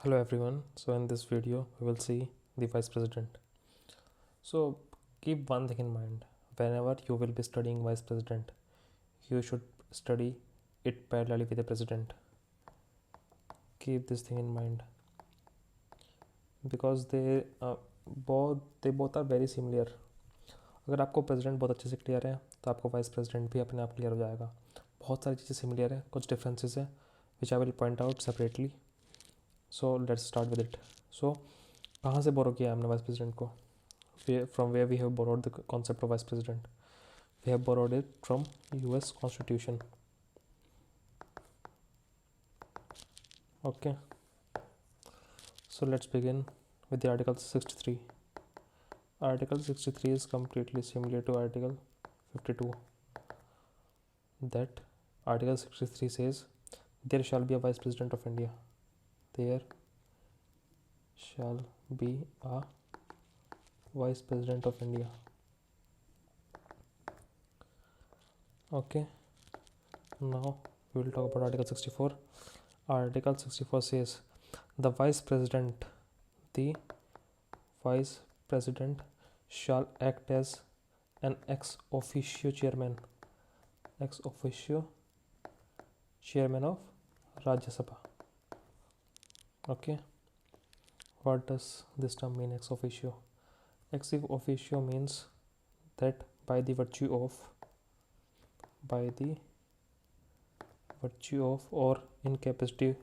Hello everyone. So in this video we will see the vice president. So keep one thing in mind. Whenever you will be studying vice president, you should study it parallelly with the president. Keep this thing in mind because they both are very similar. अगर आपको president बहुत अच्छे से clear है तो आपको vice president भी अपने आप क्लियर हो जाएगा. बहुत सारी चीज़ें सिमिलर है, कुछ डिफरेंसेस है which I will point out separately. So let's start with it. So कहाँ से बोरो किया हमने वाइस प्रेसिडेंट को? From where we have borrowed the concept of vice president? We have borrowed it from US Constitution. Okay, so let's begin with the Article 63. Article 63 is completely similar to Article 52. That Article 63 says there shall be a vice president of India. There shall be a vice president of India. Okay, now we will talk about Article 64. Article 64 says the vice president shall act as an ex officio chairman of Rajya Sabha. Okay, what does this term mean, ex officio? Ex officio means that by the virtue of or incapacity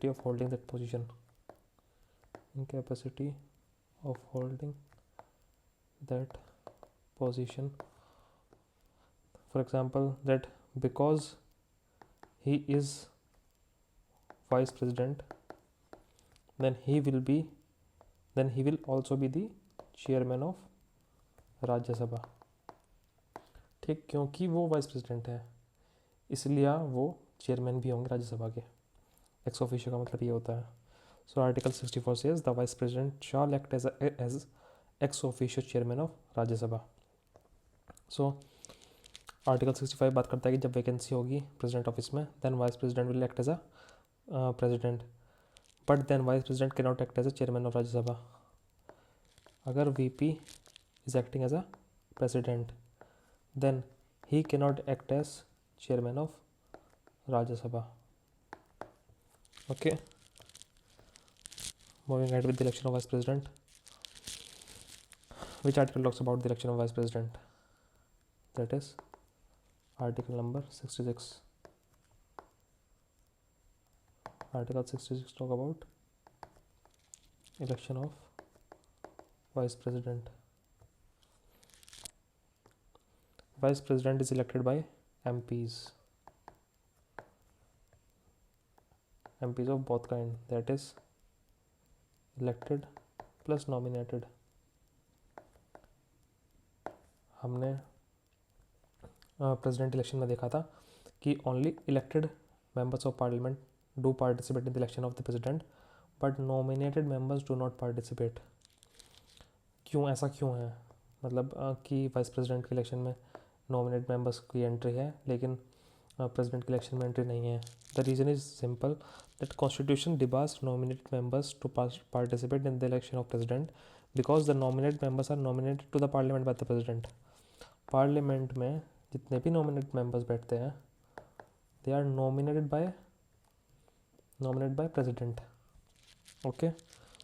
of holding that position. Incapacity of holding that position. For example, that because he is vice president, then he will also be the chairman of राज्य सभा. ठीक, क्योंकि वो vice president है इसलिए वो chairman भी होंगे राज्यसभा के. एक्स ऑफिशियो का मतलब ये होता है. So article 64 says the vice president shall act as ex officio chairman of Rajya Sabha. So article 65 बात करता है कि जब वैकेंसी होगी प्रेसिडेंट ऑफिस में then vice president will act as a president, but then vice president can not act as a chairman of Rajya Sabha. अगर VP is acting as a president, then he cannot act as chairman of Rajya Sabha. Okay, moving ahead with the election of vice president. Which article talks about the election of vice president? That is article number 66. Article 66 talk about election of vice president. Vice president is elected by MPs of both kind, that is elected plus nominated. हमने president election में देखा था कि only elected members of parliament do participate in the election of the president but nominated members do not participate. क्यों, ऐसा क्यों है? मतलब कि वाइस प्रेसिडेंट के इलेक्शन में नॉमिनेट मेंबर्स की एंट्री है लेकिन प्रेसिडेंट के इलेक्शन में एंट्री नहीं है. The reason is simple that constitution debars nominated members to participate in the election of president because the nominated members are nominated to the parliament by the president. Parliament में जितने भी nominated members बैठते हैं they are nominated by president. Okay,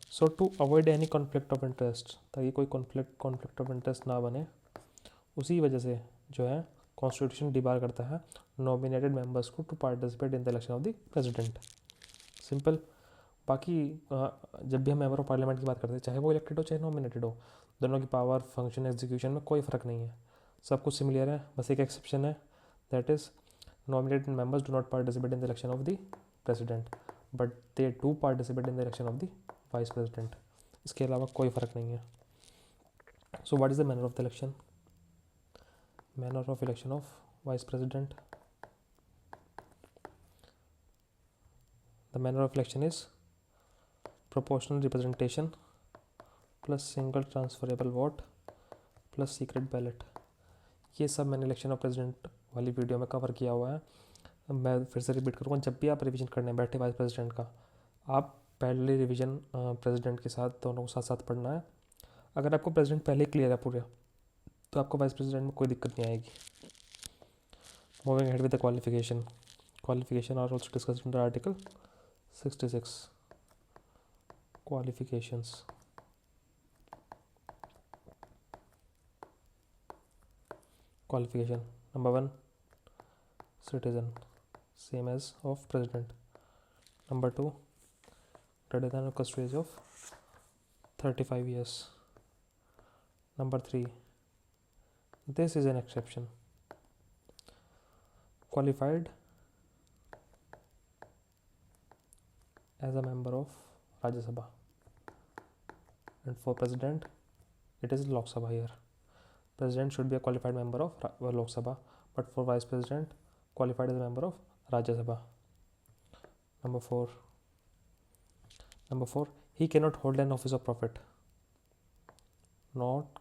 so to avoid any conflict of interest, ताकि कोई conflict of interest ना बने, उसी वजह से जो है कॉन्स्टिट्यूशन डिबार करता है नॉमिनेटेड मेंबर्स को to participate in the election of the president. Simple. बाकी जब भी हम मेंबर ऑफ पार्लियामेंट की बात करते हैं चाहे वो इलेक्टेड हो चाहे नॉमिनेटेड हो, दोनों की पावर, फंक्शन, एग्जीक्यूशन में कोई फ़र्क नहीं है, सब कुछ सिमिलर है. बस एक एक्सेप्शन है, that is nominated members do not participate in the election of the president but they do participate in the election of the vice president. इसके अलावा कोई फ़र्क नहीं है. So what is the manner of the election? Manner of election of vice president. The manner of election is proportional representation plus single transferable vote plus secret ballot. ये सब मैंने election of president वाली video में cover किया हुआ है. मैं फिर से रिपीट करूँगा, जब भी आप रिवीजन करने बैठे वाइस प्रेसिडेंट का आप पहले रिवीजन प्रेसिडेंट के साथ दोनों को साथ साथ पढ़ना है। अगर आपको प्रेसिडेंट पहले क्लियर है पूरे, तो आपको वाइस प्रेसिडेंट में कोई दिक्कत नहीं आएगी। Moving ahead with the qualification are also discussed under article 66। qualifications. Qualification number 1, citizen, same as of president. Number 2, greater than or equal to age of 35 years. Number 3, this is an exception, qualified as a member of Rajya Sabha, and for president it is Lok Sabha. Here president should be a qualified member of Lok Sabha, but for vice president qualified as a member of Rajya Sabha. Number 4, he cannot hold an office of profit.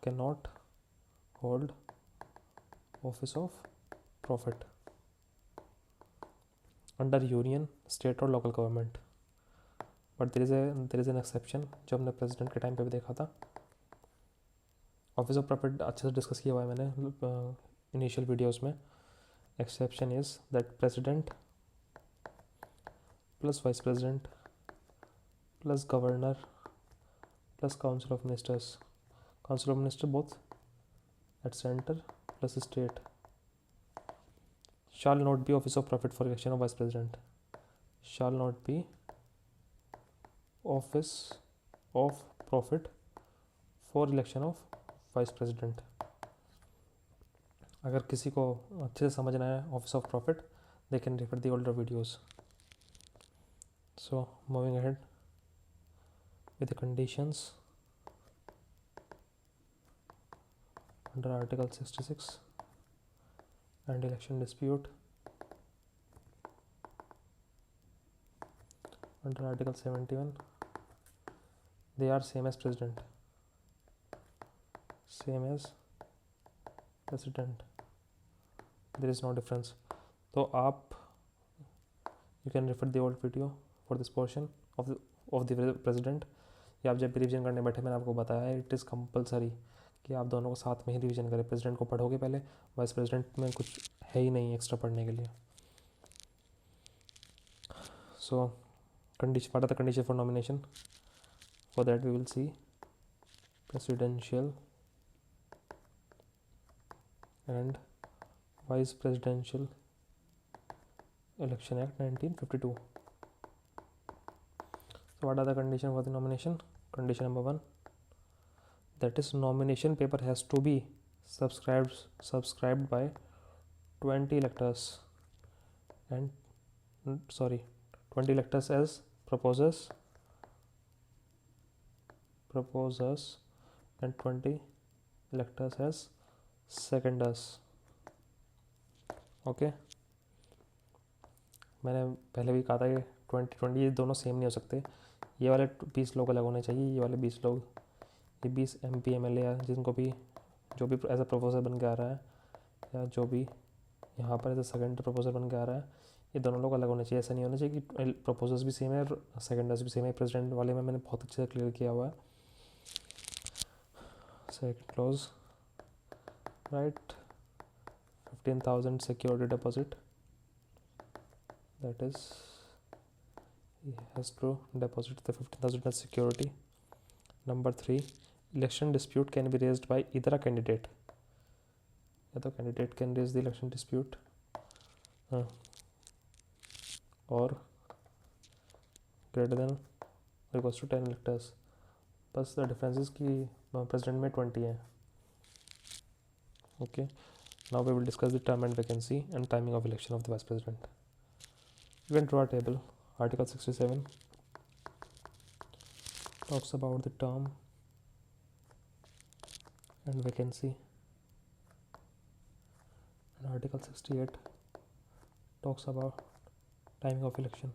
Cannot hold office of profit under union, state or local government. But there is an exception, जो हमने president के time पे भी देखा था। Office of profit अच्छे से discuss किया हुआ है मैंने इनिशियल वीडियोस में। Exception is that president plus vice president plus governor plus council of minister both at centre plus state shall not be office of profit for election of vice president. Shall not be office of profit for election of vice president. अगर किसी को अच्छे से समझना है office of profit, they can refer the older videos. So moving ahead with the conditions under Article 66 and election dispute under Article 71, they are same as president. There is no difference. तो आप you can refer the old video for this portion of the president. या आप जब भी revision करने बैठे, मैंने आपको बताया है इट इज़ कंपलसरी कि आप दोनों को साथ में ही रिवीजन करें। प्रेसिडेंट को पढ़ोगे पहले, वाइस प्रेसिडेंट में कुछ है ही नहीं एक्स्ट्रा पढ़ने के लिए। सो condition, what are the conditions for nomination? For that we will see Presidential and Vice Presidential Election Act 1952. So what are the conditions for the nomination? Condition number 1, that is nomination paper has to be subscribed by 20 electors and 20 electors as proposers and 20 electors as seconders. Okay मैंने पहले भी कहा था कि 20 ये दोनों same नहीं हो सकते। ये वाले 20 लोग अलग होने चाहिए, ये वाले 20 लोग, ये 20 MP MLA है जिनको भी जो भी एज अ प्रपोजर बन के आ रहा है, या जो भी यहाँ पर एज अ सेकेंड प्रपोजर बन के आ रहा है, ये दोनों लोग अलग होने चाहिए। ऐसा नहीं होना चाहिए कि प्रपोजर्स भी सेम है और सेकेंडर्स भी सेम है। प्रेसिडेंट वाले में मैंने बहुत अच्छे से क्लियर किया हुआ है। Second clause, right, 15,000 security deposit, that is he has to deposit the 15,000 as security. Number 3, election dispute can be raised by either a candidate, या तो candidate can raise the election dispute or greater than or equals to 10 electors. बस the difference is कि president में 20 है। Okay, now we will discuss the term and vacancy and timing of election of the vice president. You can draw a table. Article 67 talks about the term and vacancy, and Article 68 talks about timing of election.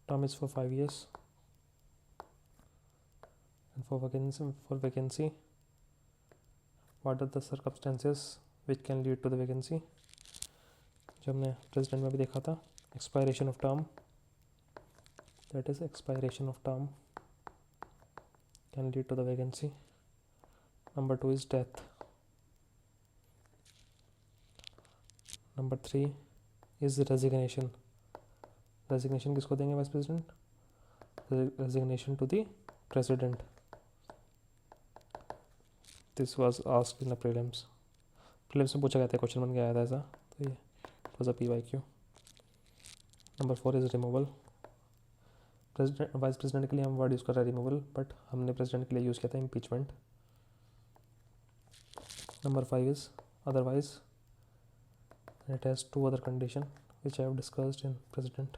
Term is for 5 years, and for vacancy, what are the circumstances which can lead to the vacancy? जो हमने president में भी देखा था, expiration of term, that is expiration of term can lead to the vacancy. Number 2 is death. Number 3 is resignation. Resignation किसको देंगे vice president? Resignation to the president. This was asked in the prelims. Prelims में पूछा गया था, question बन के आया था ऐसा, तो ये was a PYQ. Number 4 is removal. President vice president के लिए हम वर्ड यूज़ कर रहे हैं रिमूवल, बट हमने प्रेसिडेंट के लिए यूज़ किया था impeachment. Number 5 is otherwise. It has 2 other condition which I have discussed in president.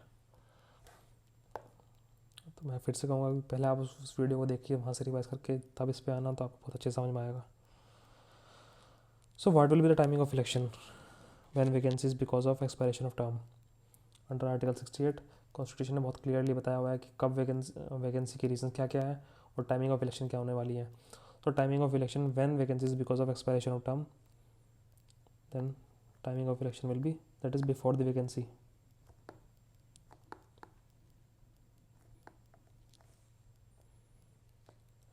तो मैं फिर से कहूँगा, पहले आप उस वीडियो को देखिए, वहाँ से रिवाइज करके तब इस पे आना, तो आपको बहुत अच्छे समझ में आएगा. So what will be the timing of election when vacancies because of expiration of term? Under Article 68 constitution ने बहुत क्लियरली बताया हुआ है कि कब वैकेंसी के रीजन क्या क्या है और टाइमिंग ऑफ इलेक्शन क्या होने वाली है. तो timing of election when vacancies because of expiration of term, then timing of election will be that is before the vacancy.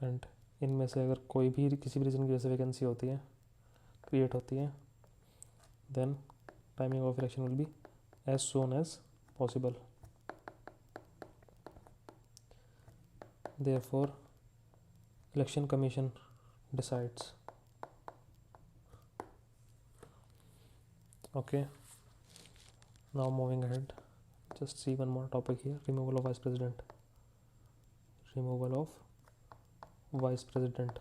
And इनमें से अगर कोई भी किसी भी रीज़न की वजह से वैकेंसी होती है, क्रिएट होती है, then timing of election will be as soon as possible. Therefore, election commission decides. Okay, now moving ahead, just see one more topic here: removal of vice president. Removal of vice president.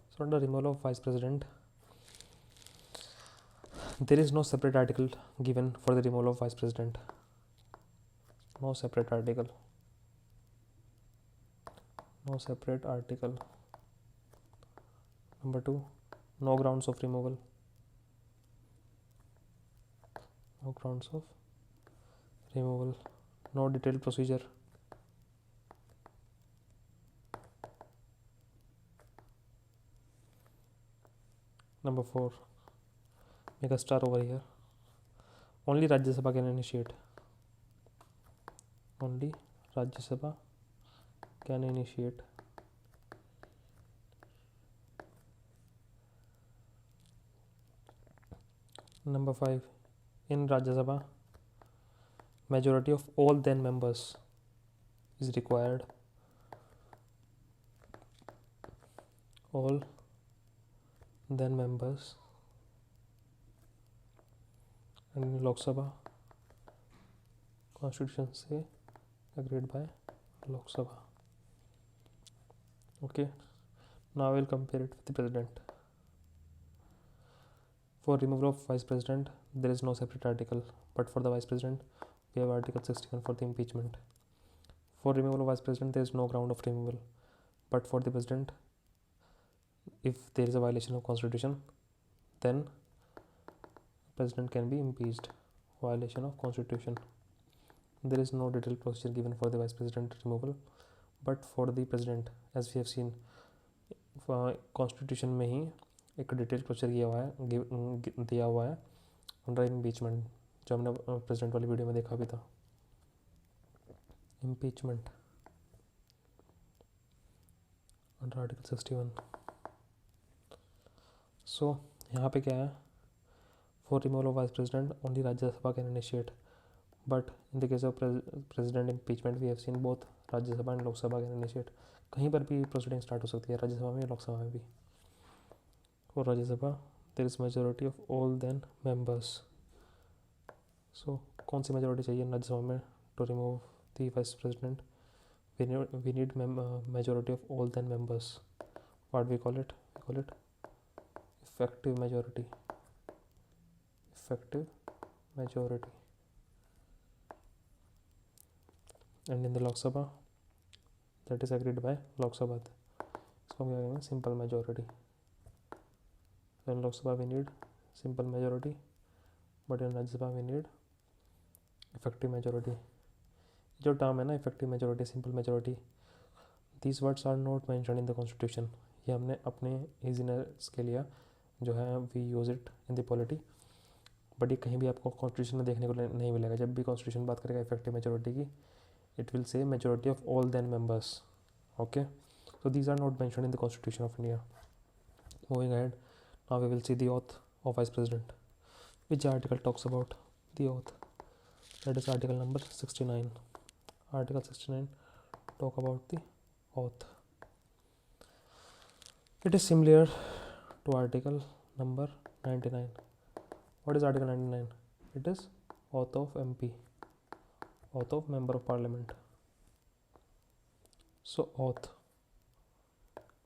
So under removal of vice president, there is no separate article given for the removal of vice president. No separate article. No separate article. Number 2, no grounds of removal. No grounds of removal. No detailed procedure. Number 4, make a star over here. Only Rajya Sabha can initiate. Only Rajya Sabha can initiate. Number 5, in Rajya Sabha, majority of all then members is required. All then members. And in Lok Sabha, constitution से agreed by Lok Sabha. Okay, now I will compare it with the president. For removal of vice president, there is no separate article, but for the vice president, we have Article 61 for the impeachment. For removal of vice president, there is no ground of removal, but for the president, if there is a violation of constitution, then president can be impeached. Violation of constitution. There is no detailed procedure given for the vice president removal, but for the president, as we have seen, constitution में ही एक detail procedure दिया हुआ है under impeachment, जो हमने president वाली video में देखा भी था. Impeachment under article 61. सो यहाँ पे क्या है, for removal of vice president only Rajya Sabha can initiate, but in the case of president impeachment we have seen both Rajya Sabha and Lok Sabha can initiate. कहीं पर भी प्रोसीडिंग स्टार्ट हो सकती है, राज्यसभा में, लोकसभा में भी. और Rajya Sabha there is majority of all then members. So कौन सी मेजोरिटी चाहिए राज्यसभा में to remove the vice president? We need majority of all then members. What we call it? We call it effective majority. Effective majority. And in the Lok Sabha, that is agreed by Lok Sabha. इसको हम क्या कहेंगे? Simple majority. In Lok Sabha we need simple majority, but in Rajya Sabha we need effective majority. जो term है ना effective majority, simple majority, these words are not mention in the constitution, ये हमने अपने ईजीनेस के लिए जो है we use it in the polity, but ये कहीं भी आपको कॉन्स्टिट्यूशन में देखने को नहीं मिलेगा। जब भी कॉन्स्टिट्यूशन बात करेगा इफेक्टिव मेजोरिटी की, it will say majority of all then members. Okay, so these are not mentioned in the Constitution of India. Moving ahead, now we will see the oath of Vice President. Which article talks about the oath? That is article number 69. Article 69 talk about the oath. It is similar to article number 99. What is article 99? It is oath of MP, oath of member of parliament. So oath,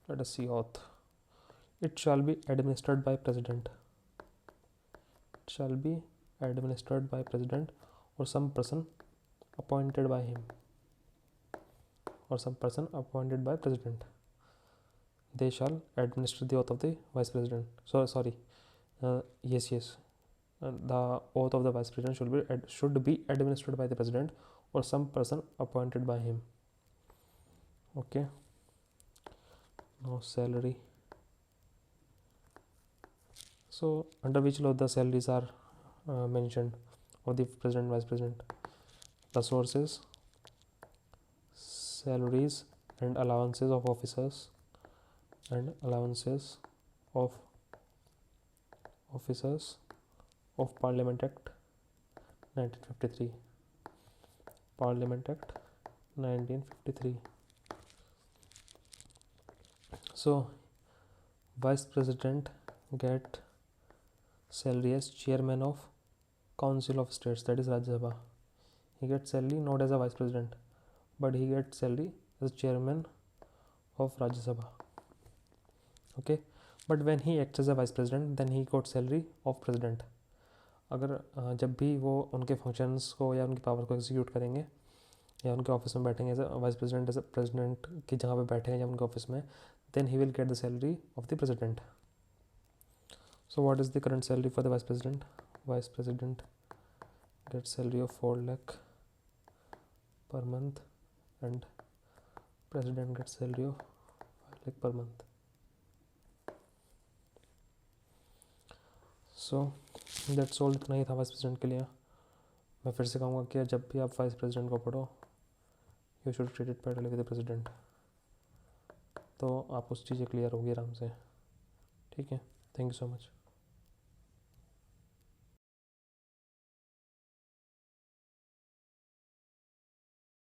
let us see oath. It shall be administered by president. It shall be administered by president or some person appointed by him, or some person appointed by president. They shall administer the oath of the vice president. Yes. The oath of the vice president should be administered by the president or some person appointed by him. Okay. Now salary. So under which law the salaries are mentioned of the president, vice president? The sources: salaries and allowances of officers, and allowances of officers of Parliament Act 1953. Parliament Act 1953. So vice president get salary as chairman of Council of States, that is Rajya Sabha. He gets salary not as a vice president, but he gets salary as chairman of Rajya Sabha. Okay, but when he acts as a vice president, then he got salary of president. अगर जब भी वो उनके functions को या उनकी power को execute करेंगे या उनके ऑफिस में बैठेंगे as vice president, as president की जगह पे बैठेंगे या उनके ऑफिस में, then he will get the salary of the president. So what is the current salary for the vice president? Vice president gets salary of 4 lakh per month and president gets salary of 5 lakh per month. So that's all. इतना ही था vice president के लिए। मैं फिर से कहूँगा कि जब भी आप वाइस प्रेसिडेंट को पढ़ो, you should treat it parallel with the president, तो आप उस चीज़ें क्लियर होगी आराम से। ठीक है, थैंक यू सो मच।